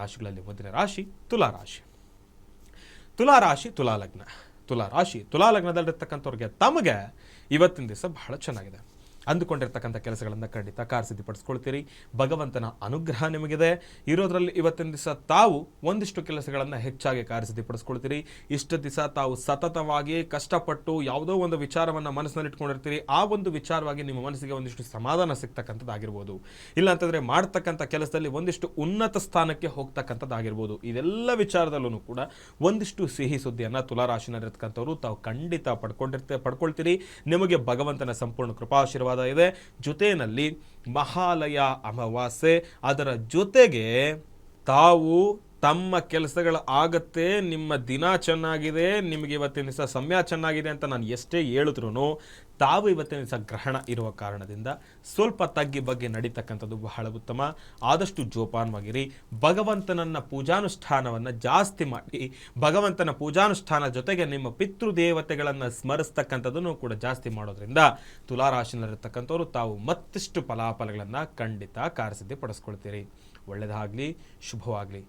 ರಾಶಿಗಳಲ್ಲಿ ಮೊದಲನೇ ರಾಶಿ ತುಲಾ ರಾಶಿ. ತುಲಾ ರಾಶಿ ತುಲಾ ಲಗ್ನ. ತುಲಾ ರಾಶಿ ತುಲಾ ಲಗ್ನದಲ್ಲಿರ್ತಕ್ಕಂಥವ್ರಿಗೆ ತಮಗೆ ಇವತ್ತಿನ ದಿವಸ ಬಹಳ ಚೆನ್ನಾಗಿದೆ. ಅಂದುಕೊಂಡಿರ್ತಕ್ಕಂಥ ಕೆಲಸಗಳನ್ನು ಖಂಡಿತ ಕಾರ್ಯಸಿದ್ಧಿಪಡಿಸ್ಕೊಳ್ತೀರಿ. ಭಗವಂತನ ಅನುಗ್ರಹ ನಿಮಗಿದೆ. ಇರೋದ್ರಲ್ಲಿ ಇವತ್ತಿನ ದಿವಸ ತಾವು ಒಂದಿಷ್ಟು ಕೆಲಸಗಳನ್ನು ಹೆಚ್ಚಾಗಿ ಕಾರ್ಯಸಿದ್ಧಿಪಡಿಸ್ಕೊಳ್ತೀರಿ. ಇಷ್ಟು ದಿವಸ ತಾವು ಸತತವಾಗಿ ಕಷ್ಟಪಟ್ಟು ಯಾವುದೋ ಒಂದು ವಿಚಾರವನ್ನು ಮನಸ್ಸಿನಲ್ಲಿ ಇಟ್ಕೊಂಡಿರ್ತೀರಿ. ಆ ಒಂದು ವಿಚಾರವಾಗಿ ನಿಮ್ಮ ಮನಸ್ಸಿಗೆ ಒಂದಿಷ್ಟು ಸಮಾಧಾನ ಸಿಗ್ತಕ್ಕಂಥದ್ದಾಗಿರ್ಬೋದು. ಇಲ್ಲ ಅಂತಂದರೆ ಮಾಡ್ತಕ್ಕಂಥ ಕೆಲಸದಲ್ಲಿ ಒಂದಿಷ್ಟು ಉನ್ನತ ಸ್ಥಾನಕ್ಕೆ ಹೋಗ್ತಕ್ಕಂಥದ್ದಾಗಿರ್ಬೋದು. ಇದೆಲ್ಲ ವಿಚಾರದಲ್ಲೂ ಕೂಡ ಒಂದಿಷ್ಟು ಸಿಹಿ ಸುದ್ದಿಯನ್ನು ತುಲಾರಾಶಿನಲ್ಲಿರ್ತಕ್ಕಂಥವ್ರು ತಾವು ಖಂಡಿತ ಪಡ್ಕೊಳ್ತೀರಿ. ನಿಮಗೆ ಭಗವಂತನ ಸಂಪೂರ್ಣ ಕೃಪಾಶೀರ್ವಾದ ಇದೆ. ಜೊತೆಯಲ್ಲಿ ಮಹಾಲಯ ಅಮಾವಾಸ್ಯೆ, ಅದರ ಜೊತೆಗೆ ತಾವು ತಮ್ಮ ಕೆಲಸಗಳ ಆಗತ್ತೆ, ನಿಮ್ಮ ದಿನ ಚೆನ್ನಾಗಿದೆ, ನಿಮಗೆ ಇವತ್ತಿನ ದಿವಸ ಸಮಯ ಚೆನ್ನಾಗಿದೆ ಅಂತ ನಾನು ಎಷ್ಟೇ ಹೇಳಿದ್ರು ತಾವು ಇವತ್ತಿನ ದಿವಸ ಗ್ರಹಣ ಇರುವ ಕಾರಣದಿಂದ ಸ್ವಲ್ಪ ತಗ್ಗಿ ಬಗ್ಗೆ ನಡೀತಕ್ಕಂಥದ್ದು ಬಹಳ ಉತ್ತಮ. ಆದಷ್ಟು ಜೋಪಾನವಾಗಿರಿ. ಭಗವಂತನನ್ನ ಪೂಜಾನುಷ್ಠಾನವನ್ನು ಜಾಸ್ತಿ ಮಾಡಿ, ಭಗವಂತನ ಪೂಜಾನುಷ್ಠಾನ ಜೊತೆಗೆ ನಿಮ್ಮ ಪಿತೃದೇವತೆಗಳನ್ನು ಸ್ಮರಿಸ್ತಕ್ಕಂಥದ್ದನ್ನು ಕೂಡ ಜಾಸ್ತಿ ಮಾಡೋದ್ರಿಂದ ತುಲಾರಾಶಿನಲ್ಲಿರ್ತಕ್ಕಂಥವ್ರು ತಾವು ಮತ್ತಿಷ್ಟು ಫಲಾಫಲಗಳನ್ನು ಖಂಡಿತ ಕಾರ್ಯಸಿದ್ಧಿ ಪಡಿಸ್ಕೊಳ್ತೀರಿ. ಒಳ್ಳೆಯದಾಗಲಿ, ಶುಭವಾಗಲಿ.